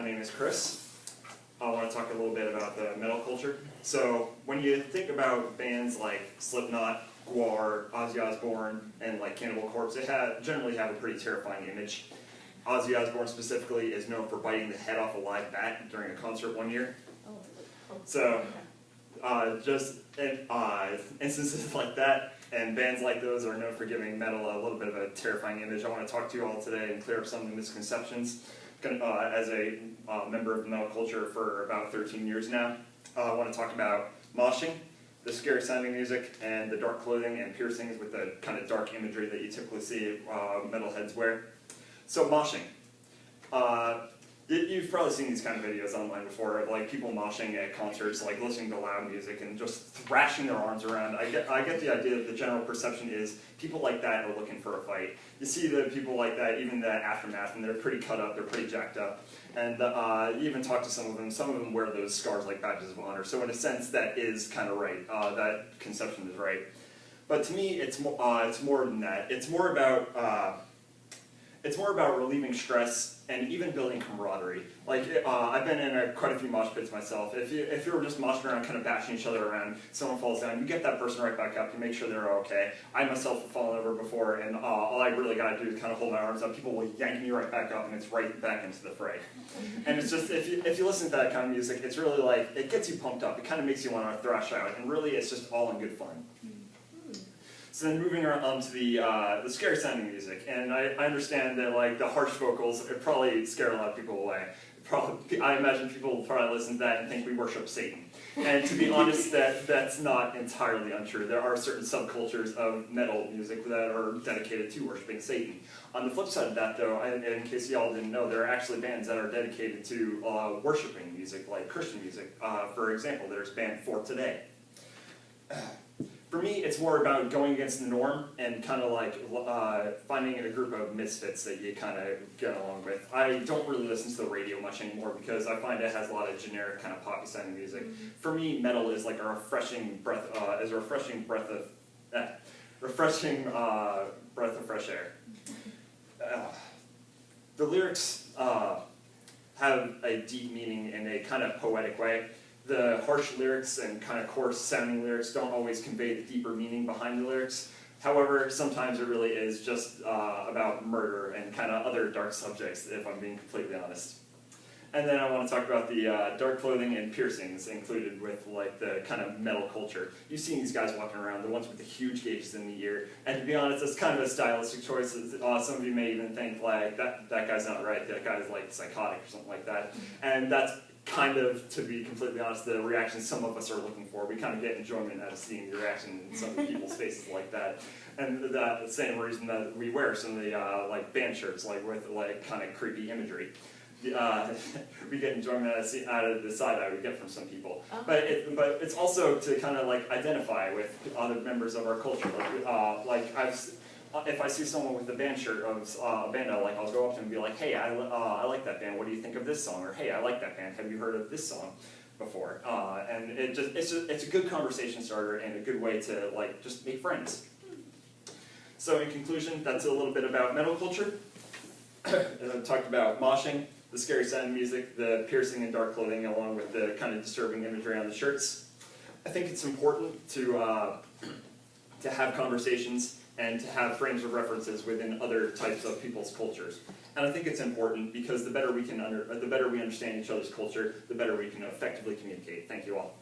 My name is Chris. I want to talk a little bit about the metal culture. So when you think about bands like Slipknot, Gwar, Ozzy Osbourne, and like Cannibal Corpse, they generally have a pretty terrifying image. Ozzy Osbourne specifically is known for biting the head off a live bat during a concert one year. So instances like that and bands like those are known for giving metal a little bit of a terrifying image. I want to talk to you all today and clear up some of the misconceptions. As a member of the metal culture for about 13 years now, I want to talk about moshing, the scary sounding music, and the dark clothing and piercings with the kind of dark imagery that you typically see metalheads wear. So moshing. You've probably seen these kind of videos online before, of like people moshing at concerts, like listening to loud music and just thrashing their arms around. I get the idea that the general perception is people like that are looking for a fight. You see the people like that, even the aftermath, and they're pretty cut up, they're pretty jacked up. And you even talk to some of them wear those scars like badges of honor. So in a sense, that is kind of right. That conception is right. But to me, it's more than that. It's more about relieving stress and even building camaraderie. Like, I've been in quite a few mosh pits myself. If you were just moshing around, kind of bashing each other around, someone falls down, you get that person right back up, you make sure they're okay. I myself have fallen over before, and all I really got to do is kind of hold my arms up. People will yank me right back up, and it's right back into the fray. And it's just, if you listen to that kind of music, it's really like, it gets you pumped up. It kind of makes you want to thrash out, and really it's just all in good fun. So then moving on to the scary sounding music, and I understand that like the harsh vocals it probably scare a lot of people away. I imagine people will probably listen to that and think we worship Satan. And to be honest, that's not entirely untrue. There are certain subcultures of metal music that are dedicated to worshiping Satan. On the flip side of that, though, in case y'all didn't know, there are actually bands that are dedicated to worshiping music, like Christian music. For example, there's band For Today. For me, it's more about going against the norm and kind of like finding a group of misfits that you kind of get along with. I don't really listen to the radio much anymore because I find it has a lot of generic kind of poppy sounding music. For me, metal is like a refreshing breath of fresh air. The lyrics have a deep meaning in a kind of poetic way. The harsh lyrics and kind of coarse sounding lyrics don't always convey the deeper meaning behind the lyrics. However, sometimes it really is just about murder and kind of other dark subjects, if I'm being completely honest. And then I want to talk about the dark clothing and piercings included with like the kind of metal culture. You've seen these guys walking around, the ones with the huge gauges in the ear. And to be honest, it's kind of a stylistic choice. Some of you may even think like, that guy's not right, that guy's like psychotic or something like that. And that's kind of, to be completely honest, the reaction some of us are looking for. We kind of get enjoyment out of seeing the reaction in some of people's faces like that. And the same reason that we wear some of the like band shirts, like with like kind of creepy imagery. We get enjoyment out of the side eye we get from some people. But it's also to kind of like identify with other members of our culture. If I see someone with a band shirt of a band I like, I'll go up to them and be like, hey, I like that band, what do you think of this song? Or hey, I like that band, have you heard of this song before? And it's a good conversation starter and a good way to like just make friends. So in conclusion, that's a little bit about metal culture. And I've talked about moshing, the scary sounding music, the piercing and dark clothing, along with the kind of disturbing imagery on the shirts. I think it's important to have conversations and to have frames of references within other types of people's cultures. And I think it's important because the better we understand each other's culture, the better we can effectively communicate. Thank you all.